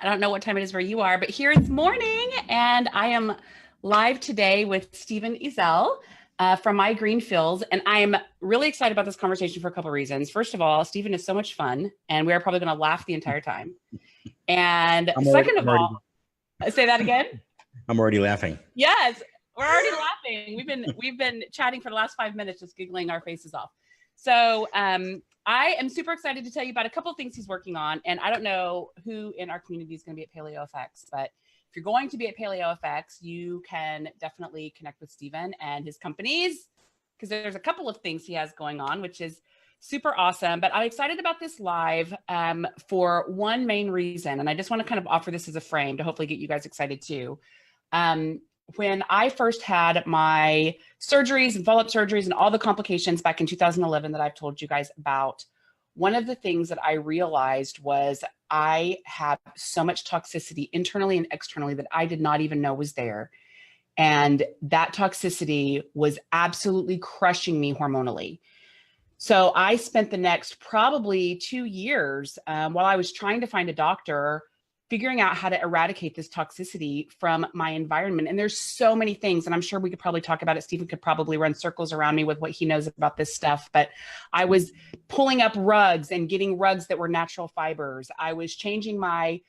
I don't know what time it is where you are, but here it's morning, and I am live today with Stephen Ezell from MyGreenFills, and I'm really excited about this conversation for a couple of reasons. First of all, Stephen is so much fun, and we are probably going to laugh the entire time. And second of all, say that again. I'm already laughing. Yes, we're already laughing. We've been chatting for the last 5 minutes, just giggling our faces off. So I am super excited to tell you about a couple of things he's working on. And I don't know who in our community is going to be at PaleoFX, but if you're going to be at PaleoFX, you can definitely connect with Stephen and his companies, because there's a couple of things he has going on, which is super awesome. But I'm excited about this live for one main reason. And I just want to kind of offer this as a frame to hopefully get you guys excited too. When I first had my surgeries and follow-up surgeries and all the complications back in 2011 that I've told you guys about, one of the things that I realized was I had so much toxicity internally and externally that I did not even know was there. And that toxicity was absolutely crushing me hormonally. So I spent the next probably 2 years while I was trying to find a doctor, figuring out how to eradicate this toxicity from my environment. And there's so many things, and I'm sure we could probably talk about it. Stephen could probably run circles around me with what he knows about this stuff, but I was pulling up rugs and getting rugs that were natural fibers. I was changing my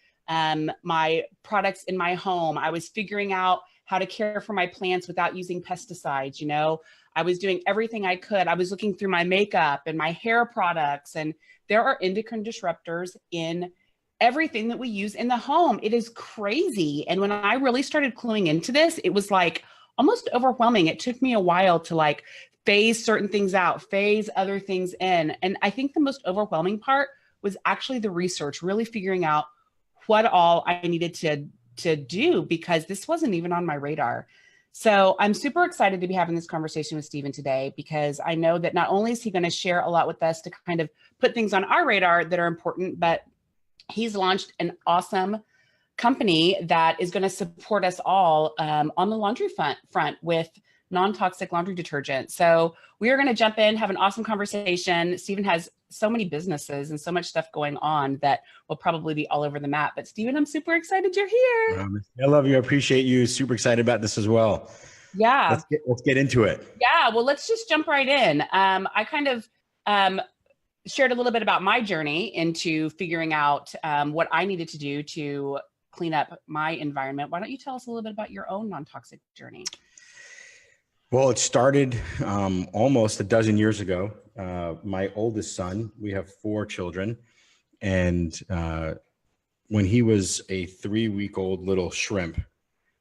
my products in my home. I was figuring out how to care for my plants without using pesticides. You know, I was doing everything I could. I was looking through my makeup and my hair products, and there are endocrine disruptors in everything that we use in the home. It is crazy. And when I really started cluing into this, it was like almost overwhelming. It took me a while to like phase certain things out, phase other things in. And I think the most overwhelming part was actually the research, really figuring out what all I needed to do, because this wasn't even on my radar. So I'm super excited to be having this conversation with Stephen today, because I know that not only is he going to share a lot with us to kind of put things on our radar that are important, but he's launched an awesome company that is going to support us all on the laundry front with non-toxic laundry detergent. So we are going to jump in, have an awesome conversation. Stephen has so many businesses and so much stuff going on that will probably be all over the map. But Stephen, I'm super excited you're here. I love you. I appreciate you. Super excited about this as well. Yeah. Let's get into it. Yeah. Well, let's just jump right in. I kind of shared a little bit about my journey into figuring out what I needed to do to clean up my environment. Why don't you tell us a little bit about your own non-toxic journey? Well, it started almost a dozen years ago. My oldest son, we have 4 children, and when he was a 3-week-old little shrimp,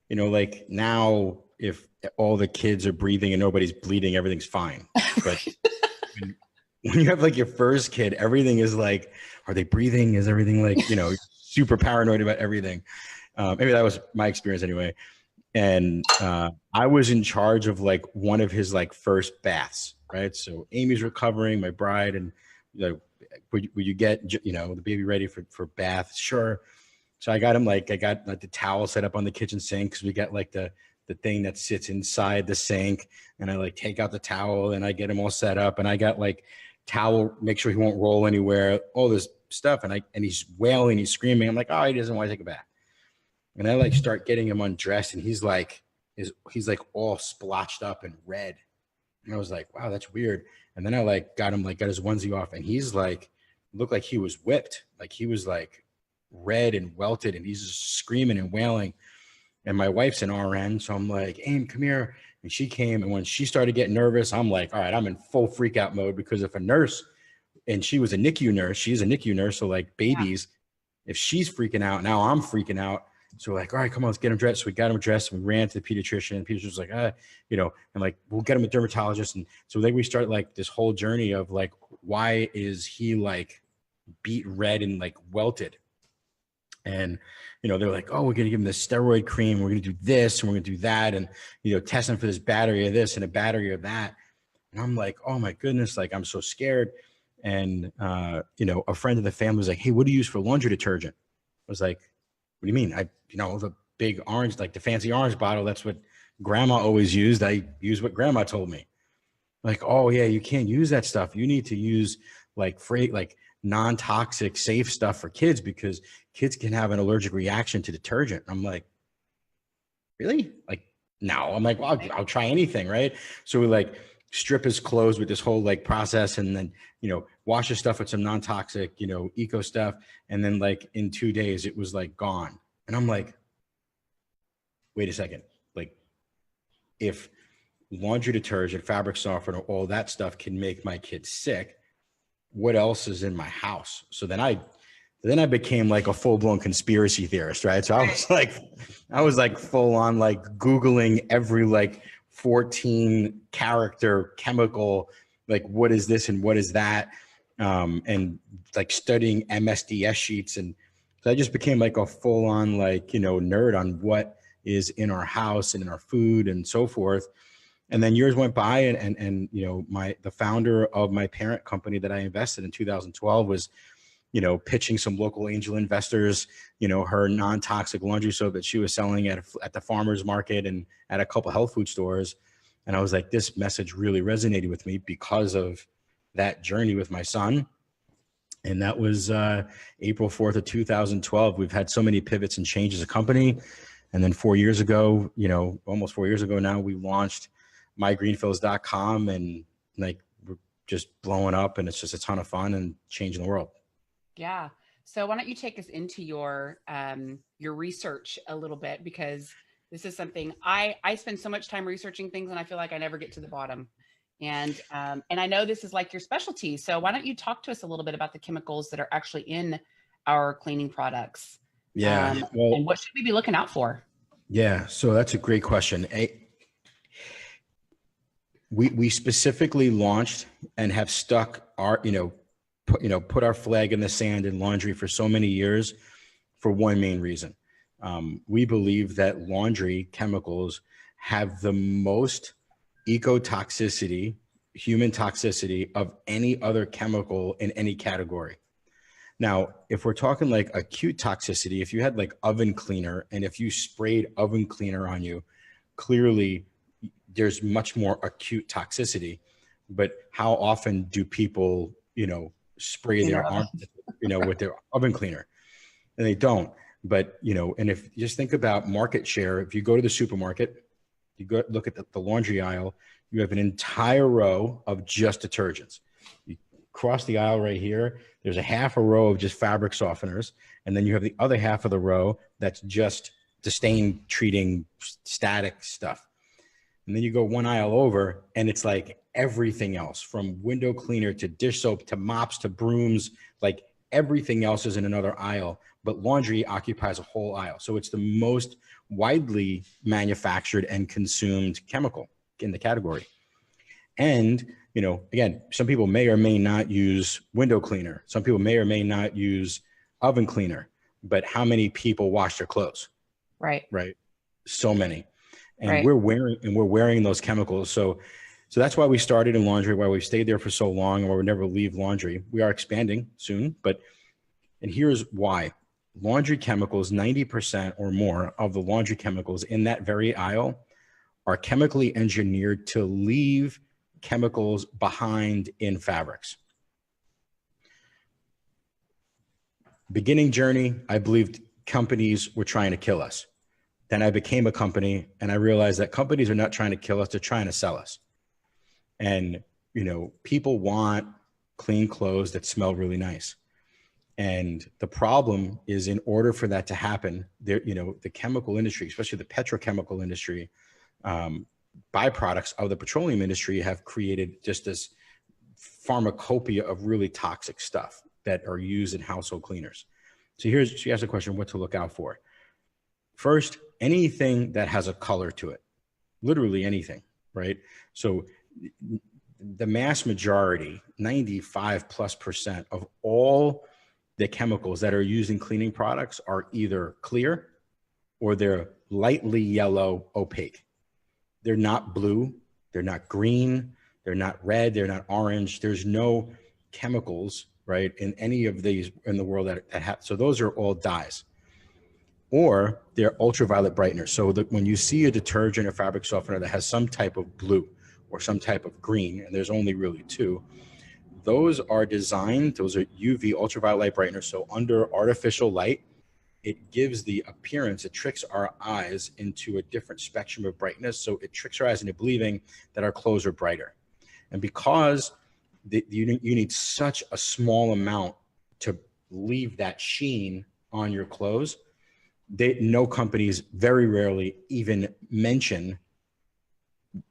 you know, like now if all the kids are breathing and nobody's bleeding, everything's fine. But when you have like your first kid, everything is like, are they breathing? Is everything like, you know, super paranoid about everything? Maybe that was my experience anyway. And I was in charge of like one of his like first baths, right? So Amy's recovering, my bride, and you know, would you get, you know, the baby ready for bath? Sure. So I got him like, I got like the towel set up on the kitchen sink, because we got like the thing that sits inside the sink, and I like take out the towel and I get him all set up, and I got like towel, make sure he won't roll anywhere, all this stuff. And he's wailing, he's screaming. I'm like, oh, he doesn't want to take a bath. And I like start getting him undressed, and he's like all splotched up and red. And I was like, wow, that's weird. And then I like got his onesie off, and he's like, looked like he was whipped. Like he was like red and welted, and he's just screaming and wailing. And my wife's an RN. So I'm like, Aim, come here. And she came, and when she started getting nervous, I'm like, all right, I'm in full freak out mode, because if a nurse, and she was a NICU nurse, she's a NICU nurse. So like babies, if she's freaking out, now I'm freaking out. So we're like, all right, come on, let's get him dressed. So we got him dressed, and we ran to the pediatrician, and the pediatrician was like, you know, and like, we'll get him a dermatologist. And so then we start like this whole journey of like, why is he like beet red and like welted? And, you know, they're like, oh, we're going to give him this steroid cream. We're going to do this, and we're going to do that. And, you know, test him for this battery of this and a battery of that. And I'm like, oh my goodness, like, I'm so scared. And, you know, a friend of the family was like, hey, what do you use for laundry detergent? I was like, what do you mean? You know, the big orange, like the fancy orange bottle, that's what grandma always used. I use what grandma told me. Like, oh yeah, you can't use that stuff. You need to use like non-toxic, safe stuff for kids because kids can have an allergic reaction to detergent. I'm like, really? Like, no. I'm like, well, I'll try anything, right? So we like strip his clothes with this whole like process, and then, you know, wash his stuff with some non-toxic, you know, eco stuff. And then like in 2 days, it was like gone. And I'm like, wait a second. Like, if laundry detergent, fabric softener, all that stuff can make my kids sick, what else is in my house? So then I became like a full-blown conspiracy theorist, right? So I was like full on like Googling every like 14 character chemical, like what is this and what is that? And like studying MSDS sheets. And so I just became like a full on like, you know, nerd on what is in our house and in our food and so forth. And then years went by, and you know, the founder of my parent company that I invested in 2012 was, you know, pitching some local angel investors, you know, her non-toxic laundry soap that she was selling at the farmer's market and at a couple health food stores. And I was like, this message really resonated with me because of that journey with my son. And that was April 4th of 2012. We've had so many pivots and changes as a company. And then 4 years ago, you know, almost 4 years ago now, we launched MyGreenFills.com, and like we're just blowing up, and it's just a ton of fun and changing the world. Yeah. So why don't you take us into your research a little bit, because this is something I spend so much time researching things, and I feel like I never get to the bottom. And I know this is like your specialty. So why don't you talk to us a little bit about the chemicals that are actually in our cleaning products? Yeah. And what should we be looking out for? Yeah. So that's a great question. We specifically launched and have stuck our, put our flag in the sand in laundry for so many years for one main reason. We believe that laundry chemicals have the most ecotoxicity, human toxicity of any other chemical in any category. Now, if we're talking like acute toxicity, if you had like oven cleaner, and if you sprayed oven cleaner on you, clearly there's much more acute toxicity. But how often do people, spray their arm, with their oven cleaner? And they don't. But, and if you just think about market share, if you go to the supermarket, you go look at the laundry aisle, you have an entire row of just detergents. You cross the aisle right here, there's a half a row of just fabric softeners. And then you have the other half of the row that's just the stain treating static stuff. And then you go one aisle over, and it's like everything else, from window cleaner to dish soap to mops to brooms, like everything else is in another aisle, but laundry occupies a whole aisle. So it's the most widely manufactured and consumed chemical in the category. And, again, some people may or may not use window cleaner. Some people may or may not use oven cleaner, but how many people wash their clothes? Right. Right. So many. And right. we're wearing those chemicals. So that's why we started in laundry, why we've stayed there for so long, and why we never leave laundry. We are expanding soon, and here's why. Laundry chemicals, 90% or more of the laundry chemicals in that very aisle are chemically engineered to leave chemicals behind in fabrics. Beginning journey, I believed companies were trying to kill us. Then I became a company, and I realized that companies are not trying to kill us, they're trying to sell us. And, people want clean clothes that smell really nice. And the problem is, in order for that to happen, there, the chemical industry, especially the petrochemical industry, byproducts of the petroleum industry have created just this pharmacopoeia of really toxic stuff that are used in household cleaners. So she asked the question, what to look out for. First, anything that has a color to it, literally anything, right? So the mass majority, 95+% of all the chemicals that are used in cleaning products are either clear or they're lightly yellow, opaque. They're not blue, they're not green, they're not red, they're not orange. There's no chemicals, right, in any of these in the world that have, so those are all dyes. Or they're ultraviolet brighteners. So that when you see a detergent or fabric softener that has some type of blue or some type of green, and there's only really two, those are designed, those are UV ultraviolet light brighteners. So under artificial light, it gives the appearance, it tricks our eyes into a different spectrum of brightness. So it tricks our eyes into believing that our clothes are brighter. And because you need such a small amount to leave that sheen on your clothes, no companies very rarely even mention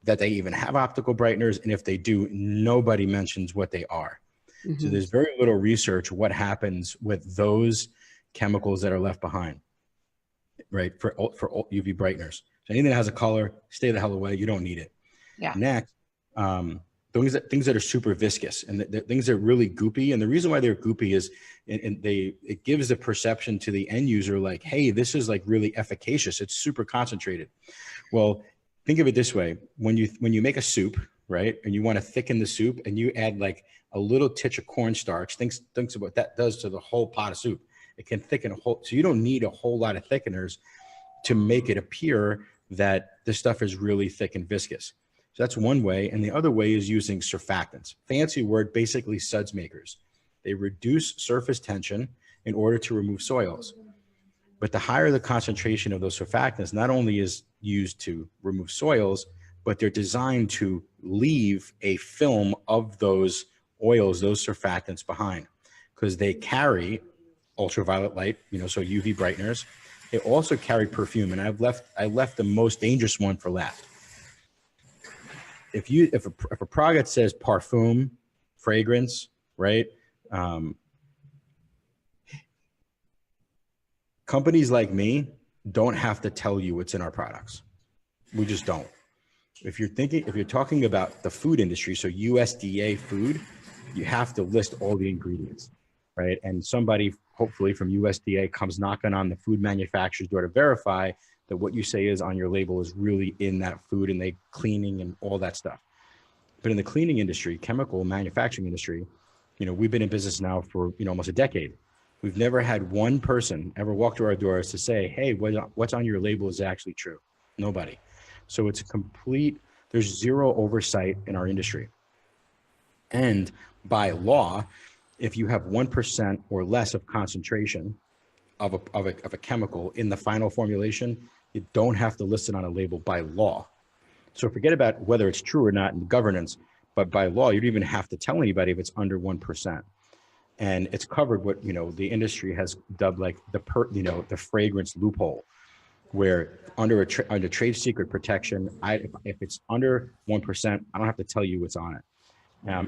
that they even have optical brighteners. And if they do, nobody mentions what they are. Mm-hmm. So there's very little research what happens with those chemicals that are left behind, right? For UV brighteners. So anything that has a color, stay the hell away. You don't need it. Yeah. Next, things that are super viscous and the things that are really goopy. And the reason why they're goopy is, it gives the perception to the end user like, hey, this is like really efficacious. It's super concentrated. Well, think of it this way: when you make a soup, right, and you want to thicken the soup, and you add like a little titch of cornstarch, thinks about what that does to the whole pot of soup. It can thicken a whole, so you don't need a whole lot of thickeners to make it appear that this stuff is really thick and viscous. So that's one way. And the other way is using surfactants. Fancy word, basically suds makers. They reduce surface tension in order to remove soils. But the higher the concentration of those surfactants, not only is used to remove soils, but they're designed to leave a film of those oils, those surfactants behind, because they carry ultraviolet light, so UV brighteners. They also carry perfume, and I left the most dangerous one for last. If a product says parfum, fragrance, right? Companies like me don't have to tell you what's in our products. We just don't. If you're talking about the food industry, so USDA food, you have to list all the ingredients, right? And somebody, hopefully from USDA, comes knocking on the food manufacturer's door to verify that what you say is on your label is really in that food, and they cleaning and all that stuff. But in the cleaning industry, chemical manufacturing industry, we've been in business now for almost a decade. We've never had one person ever walk to our doors to say, hey, what's on your label is actually true. Nobody. So it's there's zero oversight in our industry. And by law, if you have 1% or less of concentration of a chemical in the final formulation, you don't have to list it on a label by law. So forget about whether it's true or not in governance, but by law, you don't even have to tell anybody if it's under 1%. And it's covered what, the industry has dubbed like the fragrance loophole, where under trade secret protection, if it's under 1%, I don't have to tell you what's on it.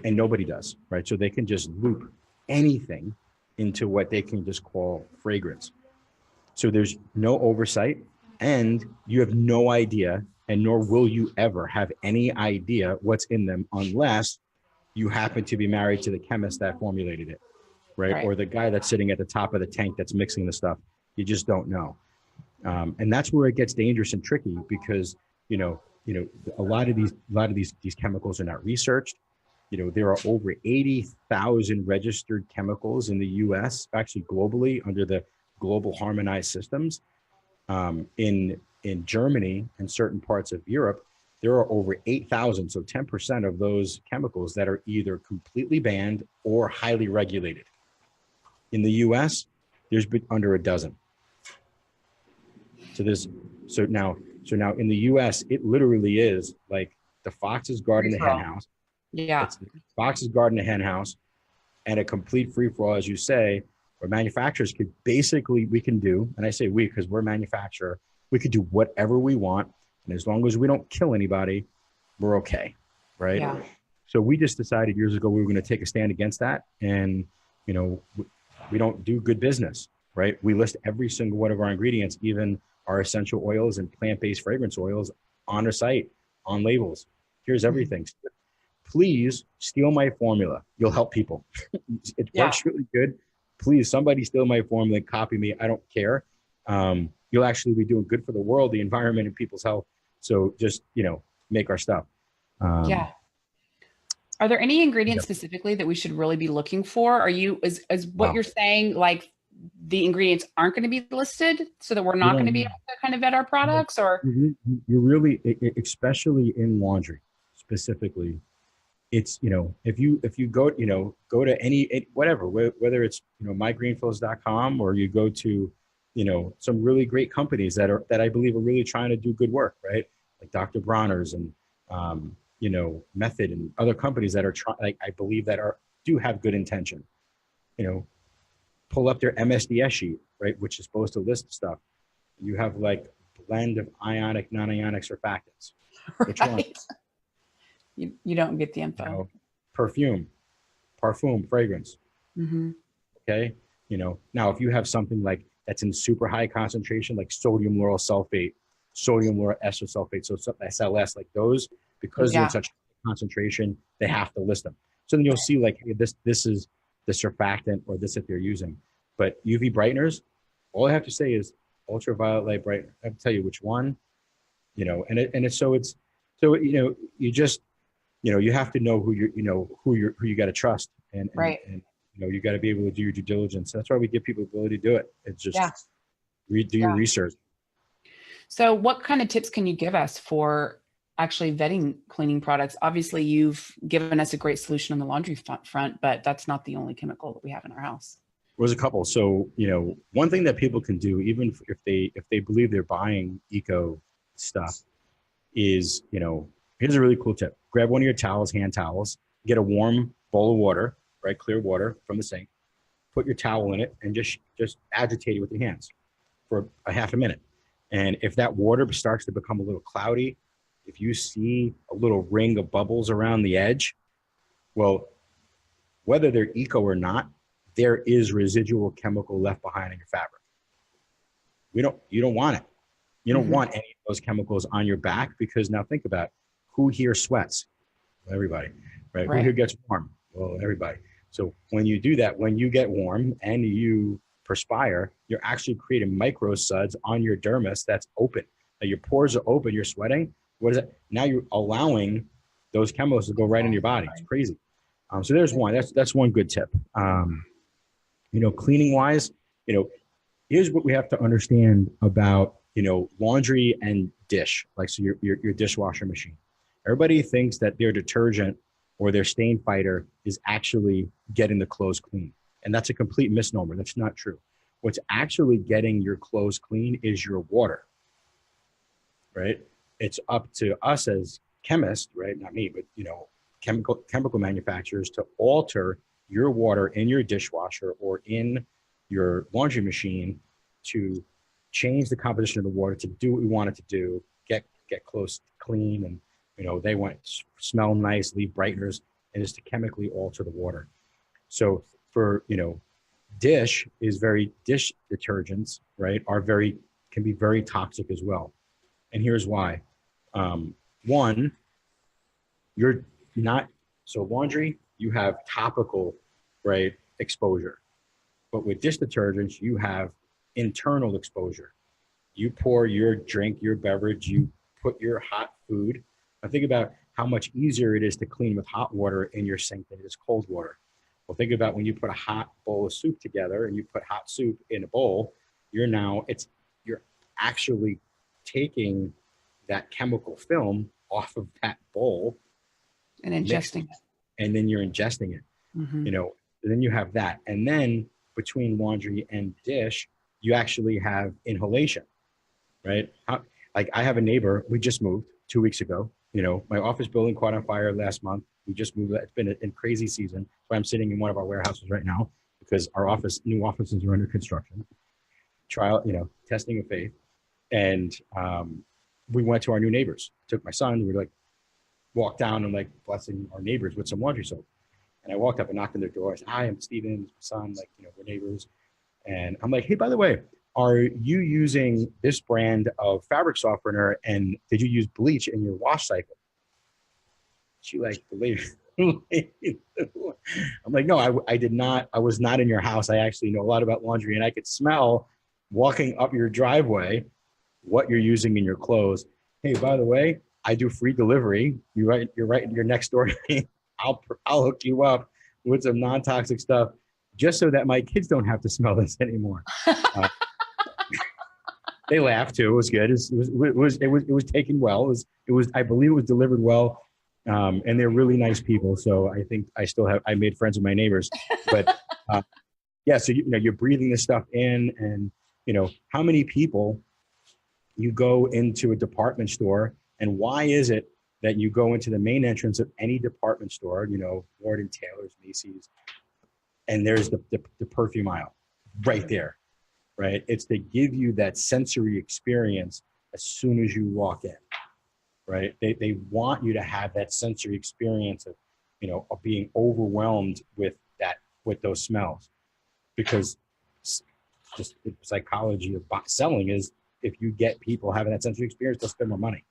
And nobody does, right? So they can just loop anything into what they can just call fragrance. So there's no oversight, and you have no idea, and nor will you ever have any idea what's in them unless you happen to be married to the chemist that formulated it, right? Or the guy that's sitting at the top of the tank that's mixing the stuff. You just don't know. And that's where it gets dangerous and tricky, because, a lot of these chemicals are not researched. There are over 80,000 registered chemicals in the US, actually globally, under the global harmonized systems. In Germany and certain parts of Europe, there are over 8,000, so 10% of those chemicals that are either completely banned or highly regulated. In the US, there's been under a dozen. So now in the US, it literally is like the fox's guarding the hen house. Yeah. It's the fox's guarding the hen house, and a complete free-for-all, as you say, where manufacturers could we can do, and I say we because we're a manufacturer, we could do whatever we want. And as long as we don't kill anybody, we're okay, right? Yeah. So we just decided years ago we were going to take a stand against that. And, we don't do good business, right? We list every single one of our ingredients, even our essential oils and plant-based fragrance oils, on our site, on labels. Here's everything. Please steal my formula. You'll help people. It works really good. Please, somebody steal my formula and copy me. I don't care. You'll actually be doing good for the world, the environment, and people's health. So just, make our stuff. Are there any ingredients specifically that we should really be looking for? Are you, is what you're saying, like the ingredients aren't going to be listed so that we're not going to be able to kind of vet our products? Or you really, especially in laundry specifically, it's, if you go, go to whatever, whether it's, mygreenfills.com, or you go to, some really great companies that I believe are really trying to do good work, right? Like Dr. Bronner's and, Method, and other companies that are trying, like, I believe that do have good intention, pull up their MSDS sheet, right? Which is supposed to list stuff. You have like blend of ionic, non-ionic surfactants. Which one? You don't get the info. Perfume, fragrance. Mm-hmm. Okay. Now if you have something like that's in super high concentration, like sodium lauryl sulfate, sodium lauryl ester sulfate, so SLS, like those, because they're in such concentration, they have to list them. So then you'll see like, hey, this is the surfactant or this that they're using. But UV brighteners, all I have to say is ultraviolet light brightener. I have to tell you which one, you just, you have to know who you got to trust, and you got to be able to do your due diligence. That's why we give people the ability to do it. It's just do your research. So what kind of tips can you give us for actually vetting cleaning products? Obviously you've given us a great solution on the laundry front, but that's not the only chemical that we have in our house. There's a couple. So, one thing that people can do, even if they believe they're buying eco stuff, is, here's a really cool tip. Grab one of your towels, hand towels, get a warm bowl of water, right? Clear water from the sink, put your towel in it, and just agitate it with your hands for a half a minute. And if that water starts to become a little cloudy, if you see a little ring of bubbles around the edge, well, whether they're eco or not, there is residual chemical left behind in your fabric. You don't want it. You don't want any of those chemicals on your back, because now think about who here sweats? Everybody, right? Who here gets warm? Well, everybody. So when you do that, when you get warm and you perspire, you're actually creating micro suds on your dermis that's open. Now your pores are open, you're sweating. What is it? Now you're allowing those chemicals to go right in your body. It's crazy. So there's one. That's one good tip. Cleaning wise, here's what we have to understand about, laundry and dish, like, so your dishwasher machine. Everybody thinks that their detergent or their stain fighter is actually getting the clothes clean. And that's a complete misnomer. That's not true. What's actually getting your clothes clean is your water, right? It's up to us as chemists, right? Not me, but, chemical manufacturers to alter your water in your dishwasher or in your laundry machine to change the composition of the water to do what we want it to do, get close, clean, and they want to smell nice, leave brighteners, and is to chemically alter the water. So for dish detergents, right, can be very toxic as well. And here's why. One, laundry, you have topical, right, exposure. But with dish detergents, you have internal exposure. You pour your drink, your beverage, you put your hot food. Now think about how much easier it is to clean with hot water in your sink than it is cold water. Well, think about when you put a hot bowl of soup together and you put hot soup in a bowl, you're actually taking that chemical film off of that bowl and ingesting it. And then you're ingesting it. Then you have that. And then between laundry and dish, you actually have inhalation, right? Like I have a neighbor, we just moved 2 weeks ago. My office building caught on fire last month. We just moved. It's been a crazy season. So I'm sitting in one of our warehouses right now because our new offices are under construction. Testing of faith. And we went to our new neighbors. Took my son. We walked down and blessing our neighbors with some laundry soap. And I walked up and knocked on their door. I said, "Hi, I'm Stephen, my son. We're neighbors." And I'm like, "Hey, by the way, are you using this brand of fabric softener? And did you use bleach in your wash cycle?" She believe. I'm like, "No, I did not. I was not in your house. I actually know a lot about laundry, and I could smell walking up your driveway what you're using in your clothes. Hey, by the way, I do free delivery. You're right. You're next door to me. I'll hook you up with some non-toxic stuff just so that my kids don't have to smell this anymore." They laughed too. It was good. It was taken well. It was. I believe it was delivered well. And they're really nice people. So I think I made friends with my neighbors, but yeah, so you're breathing this stuff in, and how many people you go into a department store, and why is it that you go into the main entrance of any department store, Lord and Taylor's, Macy's, and there's the perfume aisle right there, right? It's to give you that sensory experience as soon as you walk in, right? They want you to have that sensory experience of being overwhelmed with those smells, because just the psychology of selling is, if you get people having that sensory experience, they'll spend more money,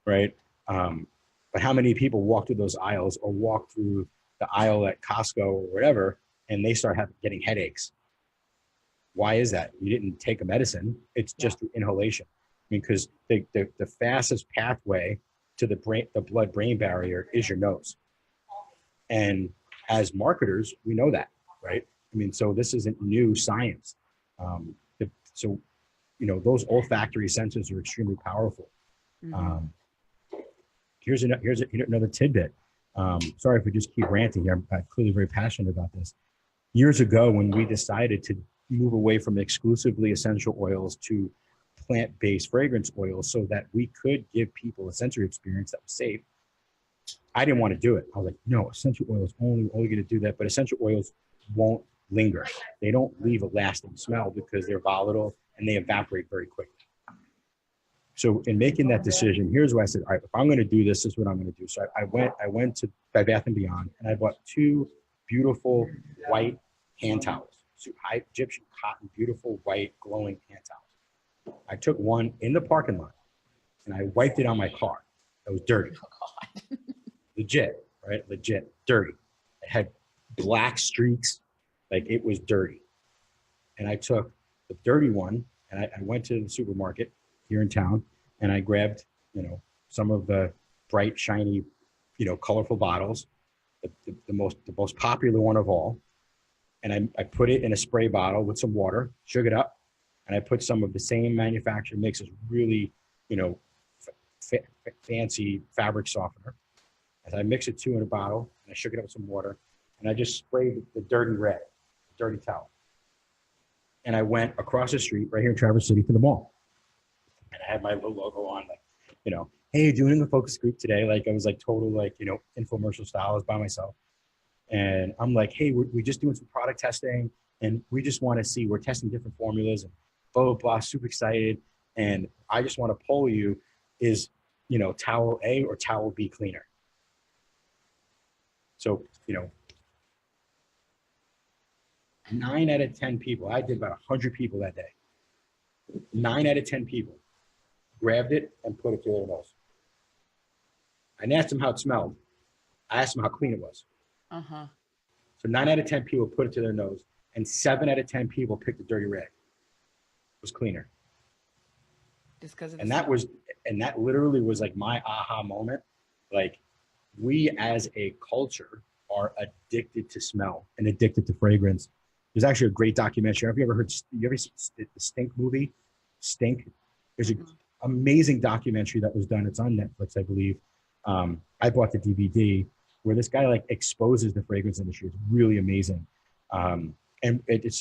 right? But how many people walk through those aisles, or walk through the aisle at Costco or whatever, and they start getting headaches? Why is that? You didn't take a medicine. It's just through inhalation. I mean, because the fastest pathway to the blood-brain barrier is your nose. And as marketers, we know that, right? I mean, so this isn't new science. Those olfactory senses are extremely powerful. Mm-hmm. Here's another tidbit. Sorry if we just keep ranting here. I'm clearly very passionate about this. Years ago, when we decided to move away from exclusively essential oils to plant-based fragrance oils so that we could give people a sensory experience that was safe, I didn't want to do it. I was like, no, essential oils only going to do that. But essential oils won't linger. They don't leave a lasting smell because they're volatile and they evaporate very quickly. So in making that decision, here's what I said: all right, if I'm going to do this, this is what I'm going to do. So I went to Bed Bath & Beyond, and I bought 2 beautiful white hand towels, high Egyptian cotton, beautiful white glowing hand towels. I took one in the parking lot and I wiped it on my car. It was dirty. Oh, God. Legit, right? Legit, dirty. It had black streaks, like it was dirty. And I took the dirty one, and I went to the supermarket here in town, and I grabbed, some of the bright, shiny, colorful bottles, the most popular one of all. And I put it in a spray bottle with some water, shook it up, and I put some of the same manufacturer mixes, really, fancy fabric softener. As I mix it 2 in a bottle, and I shook it up with some water, and I just sprayed the dirty red, the dirty towel. And I went across the street right here in Traverse City to the mall. And I had my little logo on, like, hey, doing the focus group today. Like, I was like total, like, infomercial style. I was by myself. And I'm like, hey, we're just doing some product testing, and we just want to see, we're testing different formulas and blah, blah, blah, super excited. And I just want to poll you, is, towel A or towel B cleaner? So, 9 out of 10 people, I did about 100 people that day. 9 out of 10 people grabbed it and put it to their nose. I didn't ask them how it smelled. I asked them how clean it was. Uh-huh. So 9 out of 10 people put it to their nose, and 7 out of 10 people picked the dirty red. It was cleaner. Just because of that literally was like my aha moment. Like, we as a culture are addicted to smell and addicted to fragrance. There's actually a great documentary. Have you ever seen the Stink movie? Stink. There's an amazing documentary that was done. It's on Netflix, I believe. I bought the DVD, where this guy like exposes the fragrance industry. It's really amazing. And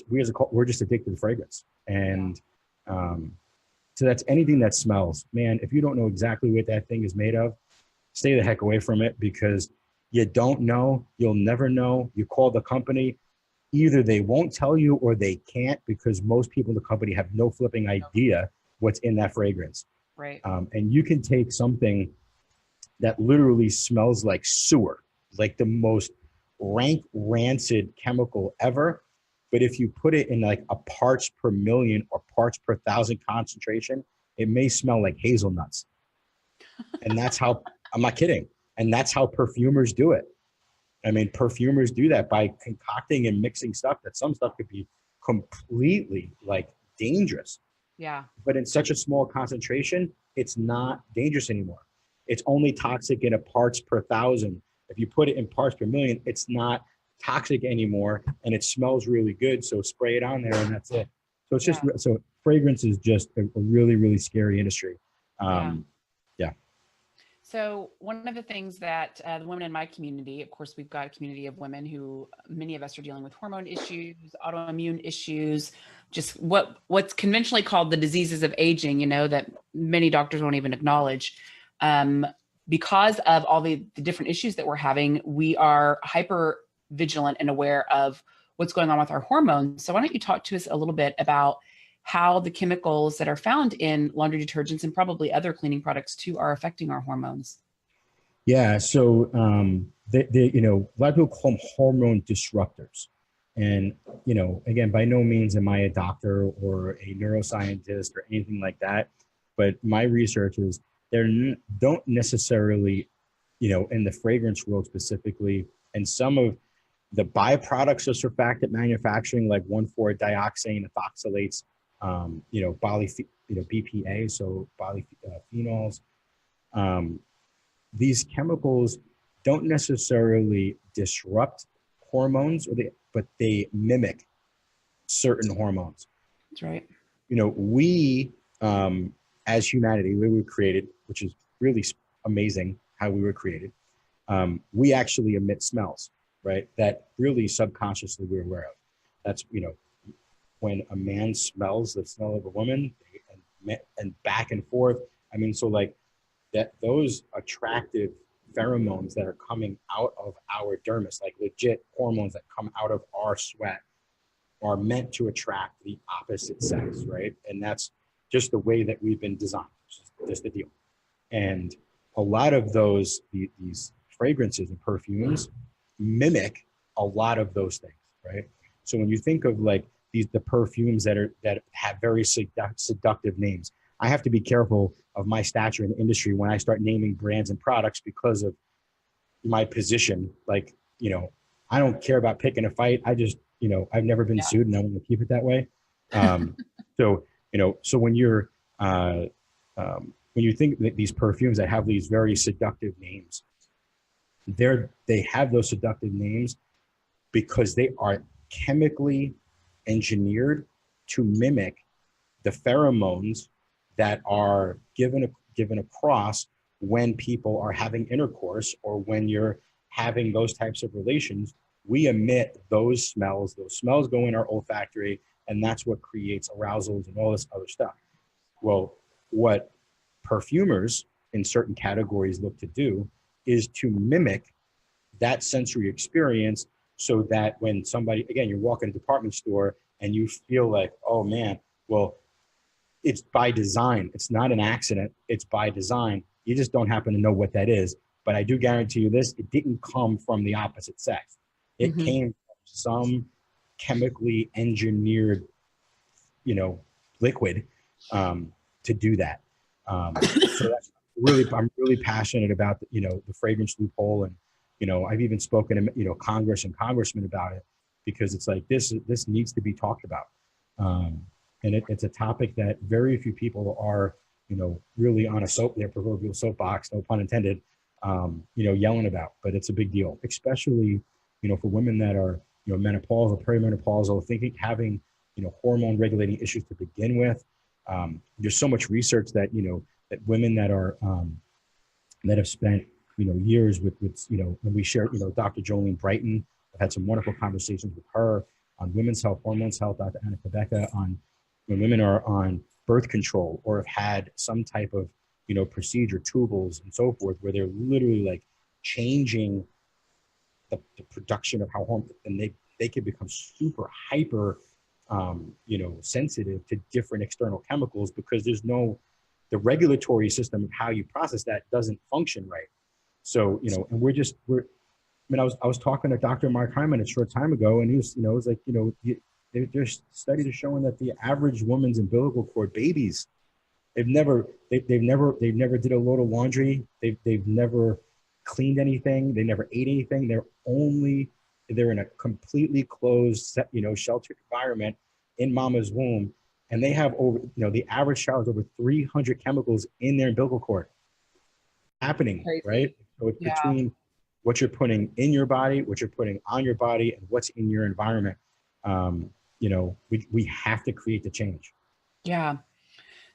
we're just addicted to fragrance. And so that's anything that smells. Man, if you don't know exactly what that thing is made of, stay the heck away from it, because you don't know, you'll never know. You call the company, either they won't tell you or they can't, because most people in the company have no flipping idea what's in that fragrance. Right. And you can take something that literally smells like sewer, like the most rank, rancid chemical ever. But if you put it in like a parts per million or parts per thousand concentration, it may smell like hazelnuts. And that's how, I'm not kidding. And that's how perfumers do it. I mean, perfumers do that by concocting and mixing stuff that some stuff could be completely like dangerous. Yeah. But in such a small concentration, it's not dangerous anymore. It's only toxic in a parts per thousand. If you put it in parts per million, it's not toxic anymore, and it smells really good. So spray it on there, and that's it. So it's just, so fragrance is just a really, really scary industry. Yeah. So one of the things that the women in my community, of course, we've got a community of women who many of us are dealing with hormone issues, autoimmune issues, just what's conventionally called the diseases of aging, that many doctors won't even acknowledge. Um, because of all the different issues that we're having, we are hyper vigilant and aware of what's going on with our hormones. So why don't you talk to us a little bit about how the chemicals that are found in laundry detergents and probably other cleaning products too are affecting our hormones? Yeah. So, a lot of people call them hormone disruptors. And, again, by no means am I a doctor or a neuroscientist or anything like that. But my research is don't necessarily, in the fragrance world specifically, and some of the byproducts of surfactant manufacturing, like 1,4-dioxane ethoxylates, BPA, so polyphenols. These chemicals don't necessarily disrupt hormones, but they mimic certain hormones. That's right. We, as humanity, we were created, which is really amazing how we were created. We actually emit smells, right? That really subconsciously we're aware of. That's, when a man smells the smell of a woman and back and forth. I mean, so like that, those attractive pheromones that are coming out of our dermis, like legit hormones that come out of our sweat, are meant to attract the opposite sex, right? And that's just the way that we've been designed. Just the deal. And a lot of these fragrances and perfumes mimic a lot of those things, right? So when you think of like the perfumes that have very seductive names, I have to be careful of my stature in the industry when I start naming brands and products because of my position. Like, I don't care about picking a fight. I just, I've never been sued and I want to keep it that way. So when you think that these perfumes that have these very seductive names, they have those seductive names because they are chemically engineered to mimic the pheromones that are given across when people are having intercourse or when you're having those types of relations. We emit those smells. Those smells go in our olfactory, and that's what creates arousals and all this other stuff. Well, what perfumers in certain categories look to do is to mimic that sensory experience, so that when somebody, again, you walk in a department store and you feel like, oh man, well, it's by design. It's not an accident. It's by design. You just don't happen to know what that is. But I do guarantee you this, it didn't come from the opposite sex. It came from some chemically engineered, liquid to do that. So that's I'm really passionate about, the fragrance loophole. And, I've even spoken to, Congress and congressmen about it, because it's like, this needs to be talked about. And it's a topic that very few people are, really on their proverbial soapbox, no pun intended, yelling about. But it's a big deal, especially, for women that are, menopausal, perimenopausal, having, hormone regulating issues to begin with. There's so much research that, that women that are, that have spent, years with, when we share, Dr. Jolene Brighton, I've had some wonderful conversations with her on women's health, hormones health, Dr. Anna Quebeca, on when women are on birth control or have had some type of, procedure, tubals and so forth, where they're literally like changing the production of how hormones, and they can become super hyper, sensitive to different external chemicals, because the regulatory system of how you process that doesn't function right. So, and I was talking to Dr. Mark Hyman a short time ago, and he was, it was like, there's studies showing that the average woman's umbilical cord, babies, they've never did a load of laundry. They've never cleaned anything. They never ate anything. They're in a completely closed, sheltered environment in mama's womb. And they have over, the average child has over 300 chemicals in their umbilical cord happening, crazy. Right? So it's between what you're putting in your body, what you're putting on your body, and what's in your environment. We have to create the change. Yeah.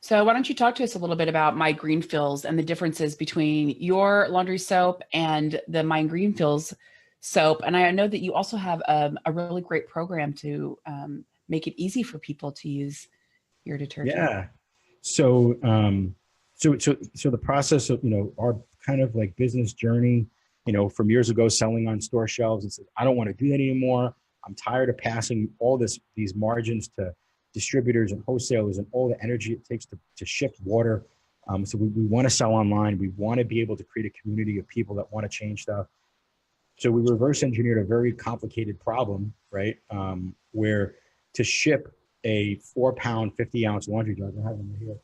So why don't you talk to us a little bit about MyGreenFills and the differences between your laundry soap and the MyGreenFills soap. And I know that you also have a really great program to make it easy for people to use your detergent. Yeah. So, so the process of, our kind of like business journey, from years ago, selling on store shelves and said, I don't want to do that anymore. I'm tired of passing these margins to distributors and wholesalers and all the energy it takes to ship water. So we want to sell online. We want to be able to create a community of people that want to change stuff. So we reverse engineered a very complicated problem, right? Where to ship a 4-pound, 50-ounce laundry jug, I have them here,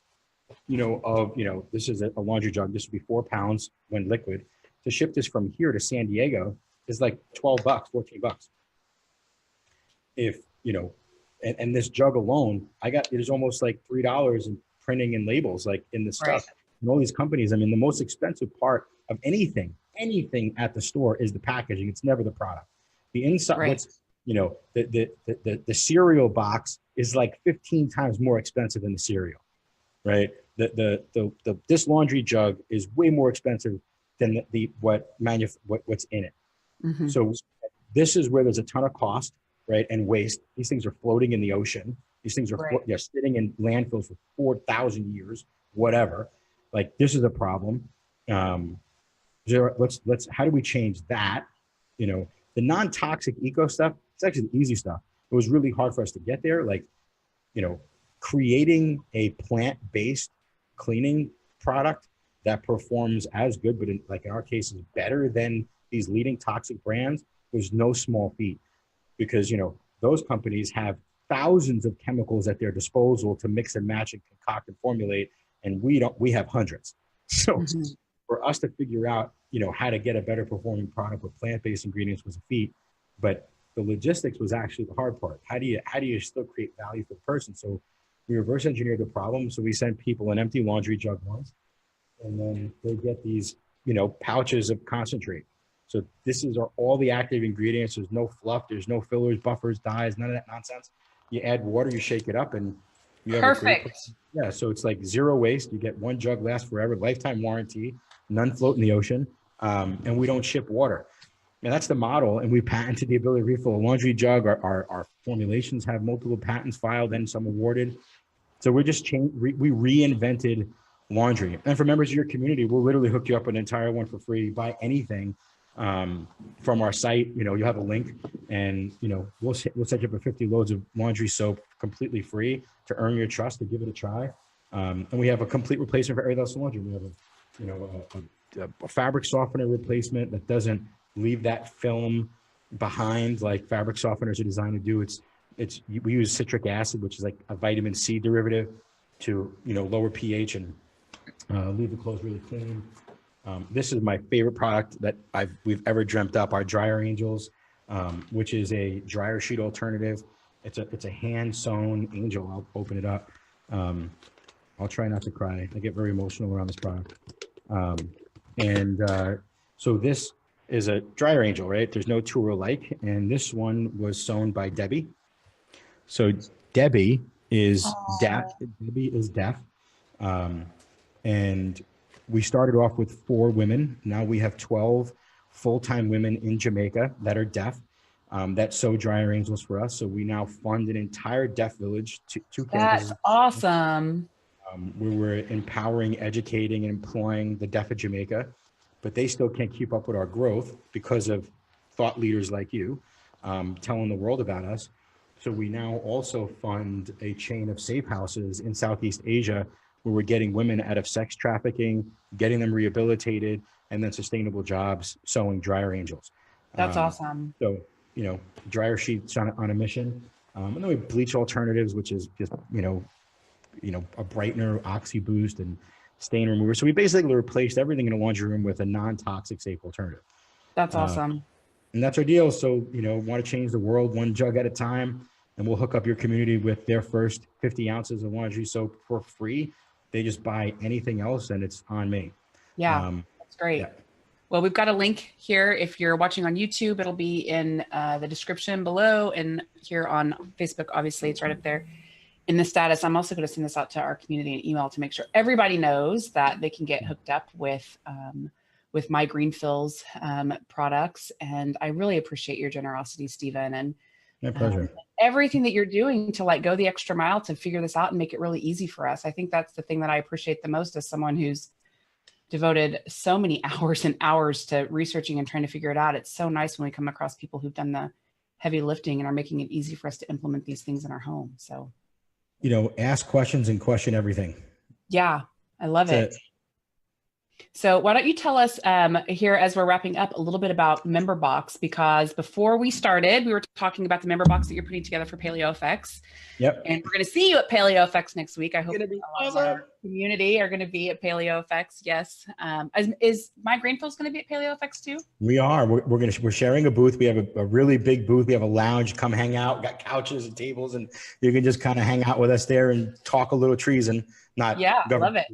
this is a laundry jug. This would be 4 pounds when liquid. To ship this from here to San Diego is like $12, $14. If, and this jug alone, there's almost like $3 in printing and labels, like in the stuff. Right. And all these companies, I mean, the most expensive part of anything at the store is the packaging. It's never the product. The inside, Right. the cereal box is like 15 times more expensive than the cereal, right? This laundry jug is way more expensive than what's in it. Mm-hmm. So this is where there's a ton of cost, right? And waste. These things are floating in the ocean. These things are sitting in landfills for 4,000 years, whatever. Like, this is a problem. How do we change that? The non-toxic eco stuff, it's actually the easy stuff. It was really hard for us to get there. Like, creating a plant-based cleaning product that performs as good, but in our case is better than these leading toxic brands was no small feat, because, those companies have thousands of chemicals at their disposal to mix and match and concoct and formulate. And we have hundreds. So for us to figure out, how to get a better performing product with plant-based ingredients was a feat, but the logistics was actually the hard part. How do you still create value for the person? So we reverse engineered the problem. So we sent people an empty laundry jug once, and then they get these, pouches of concentrate. So this is all the active ingredients. There's no fluff. There's no fillers, buffers, dyes, none of that nonsense. You add water, you shake it up, and you have Perfect. so it's like zero waste. You get one jug, lasts forever, lifetime warranty, none float in the ocean, and we don't ship water. And that's the model. And we patented the ability to refill a laundry jug. Our formulations have multiple patents filed and some awarded. So we just we reinvented laundry. And for members of your community, we'll literally hook you up an entire one for free. Buy anything from our site. You'll have a link, and we'll set you up with 50 loads of laundry soap completely free to earn your trust, to give it a try. And we have a complete replacement for everything else in laundry. We have a fabric softener replacement that doesn't leave that film behind like fabric softeners are designed to do. We use citric acid, which is like a vitamin C derivative, to lower pH and leave the clothes really clean. This is my favorite product that we've ever dreamt up, our Dryer Angels, which is a dryer sheet alternative. It's a hand sewn angel. I'll open it up. I'll try not to cry. I get very emotional around this product. So this is a dryer angel, right? There's no two alike. And this one was sewn by Debbie. So Debbie is deaf. Debbie is deaf. And we started off with 4 women. Now we have 12 full-time women in Jamaica that are deaf, that sew dryer angels for us. So we now fund an entire deaf village, two campuses. That's awesome. Where we're empowering, educating, and employing the deaf of Jamaica, but they still can't keep up with our growth because of thought leaders like you telling the world about us. So we now also fund a chain of safe houses in Southeast Asia where we're getting women out of sex trafficking, getting them rehabilitated, and then sustainable jobs sewing dryer angels. That's awesome. So, dryer sheets on a mission. And then we have bleach alternatives, which is just, a brightener, oxy boost, and stain remover. So we basically replaced everything in a laundry room with a non-toxic, safe alternative. That's awesome. And that's our deal. So, want to change the world one jug at a time, and we'll hook up your community with their first 50 ounces of laundry soap for free. They just buy anything else, and it's on me. Yeah, that's great. Yeah. Well, we've got a link here. If you're watching on YouTube, it'll be in the description below, and here on Facebook, obviously, it's right up there in the status, I'm also going to send this out to our community in email to make sure everybody knows that they can get hooked up with MyGreenFills products. And I really appreciate your generosity, Stephen, and my pleasure. Everything that you're doing to like go the extra mile to figure this out and make it really easy for us. I think that's the thing that I appreciate the most as someone who's devoted so many hours and hours to researching and trying to figure it out. It's so nice when we come across people who've done the heavy lifting and are making it easy for us to implement these things in our home. So, ask questions and question everything. Yeah, I love it. So why don't you tell us here as we're wrapping up a little bit about MemberBox, because before we started, we were talking about the MemberBox that you're putting together for PaleoFX. Yep. And we're going to see you at PaleoFX next week. I hope our community are going to be at PaleoFX. Yes. Is MyGreenFills going to be at PaleoFX too? We are. We're sharing a booth. We have a really big booth. We have a lounge. Come hang out. We've got couches and tables, and you can just kind of hang out with us there and talk a little treason. I love it.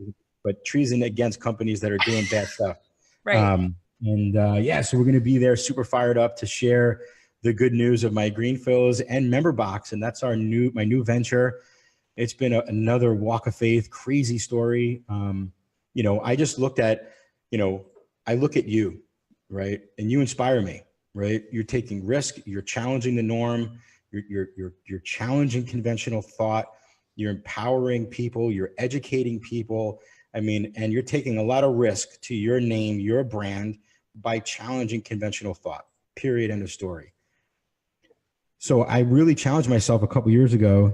But treason against companies that are doing bad stuff. Right. So we're going to be there super fired up to share the good news of MyGreenFills and MemberBox. And that's my new venture. It's been another walk of faith, crazy story. I just looked at, I look at you, right? And you inspire me, right? You're taking risk. You're challenging the norm. You're challenging conventional thought. You're empowering people. You're educating people. And you're taking a lot of risk to your name, your brand, by challenging conventional thought, period, end of story. So I really challenged myself a couple years ago.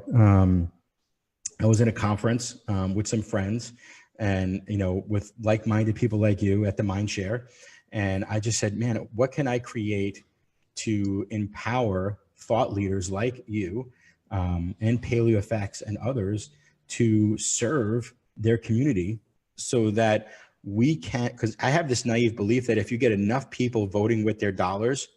I was in a conference with some friends and, with like-minded people like you at the Mindshare. And I just said, man, what can I create to empower thought leaders like you and PaleoFX and others to serve their community, so that we can't, because I have this naive belief that if you get enough people voting with their dollars,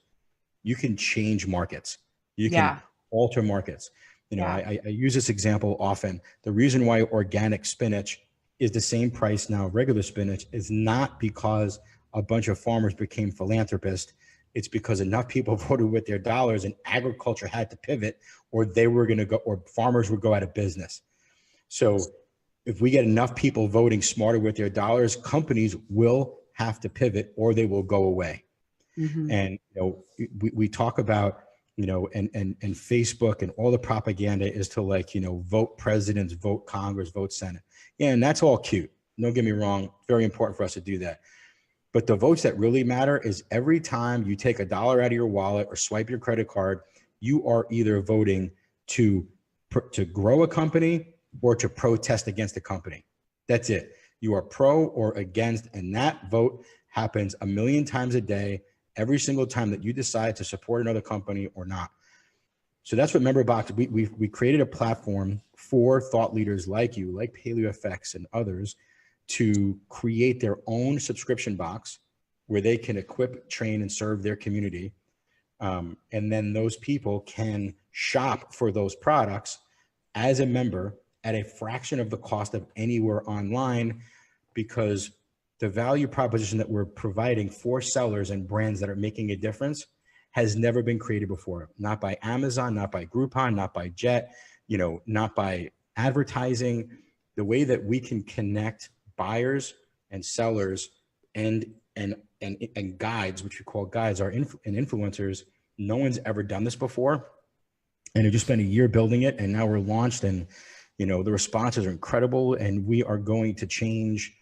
you can change markets. You can alter markets. I use this example often. The reason why organic spinach is the same price now, regular spinach, is not because a bunch of farmers became philanthropists. It's because enough people voted with their dollars and agriculture had to pivot, or they were going to go, or farmers would go out of business. So if we get enough people voting smarter with their dollars, companies will have to pivot or they will go away. Mm-hmm. And we talk about, and Facebook and all the propaganda is to vote presidents, vote Congress, vote Senate. Yeah, and that's all cute. Don't get me wrong. Very important for us to do that. But the votes that really matter is every time you take $1 out of your wallet or swipe your credit card, you are either voting to grow a company or to protest against a company. That's it. You are pro or against, and that vote happens 1 million times a day, every single time that you decide to support another company or not. So that's what MemberBox, we created a platform for thought leaders like you, like PaleoFX and others, to create their own subscription box where they can equip, train, and serve their community. And then those people can shop for those products as a member at a fraction of the cost of anywhere online, because the value proposition that we're providing for sellers and brands that are making a difference has never been created before. Not by Amazon, not by Groupon, not by Jet, not by advertising. The way that we can connect buyers and sellers and guides, which we call guides, and influencers, no one's ever done this before. And it just spent a year building it, and now we're launched, and the responses are incredible, and we are going to change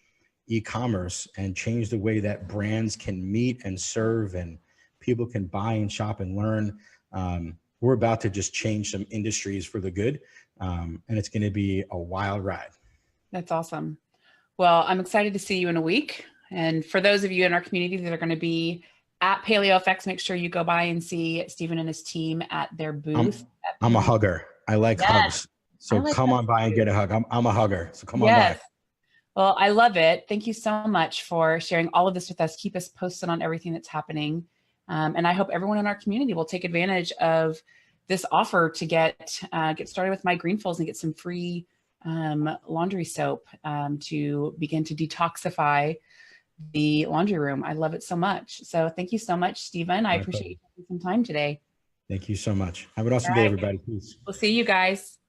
e-commerce and change the way that brands can meet and serve, and people can buy and shop and learn. We're about to just change some industries for the good, and it's going to be a wild ride. That's awesome. Well, I'm excited to see you in a week. And for those of you in our community that are going to be at PaleoFX, make sure you go by and see Stephen and his team at their booth. I'm a hugger. I like hugs. So come on by and get a hug. I'm a hugger. So come on by. Well, I love it. Thank you so much for sharing all of this with us. Keep us posted on everything that's happening. And I hope everyone in our community will take advantage of this offer to get started with MyGreenFills and get some free laundry soap to begin to detoxify the laundry room. I love it so much. So thank you so much, Stephen. I appreciate you taking some time today. Thank you so much. Have an awesome day, everybody. Peace. We'll see you guys.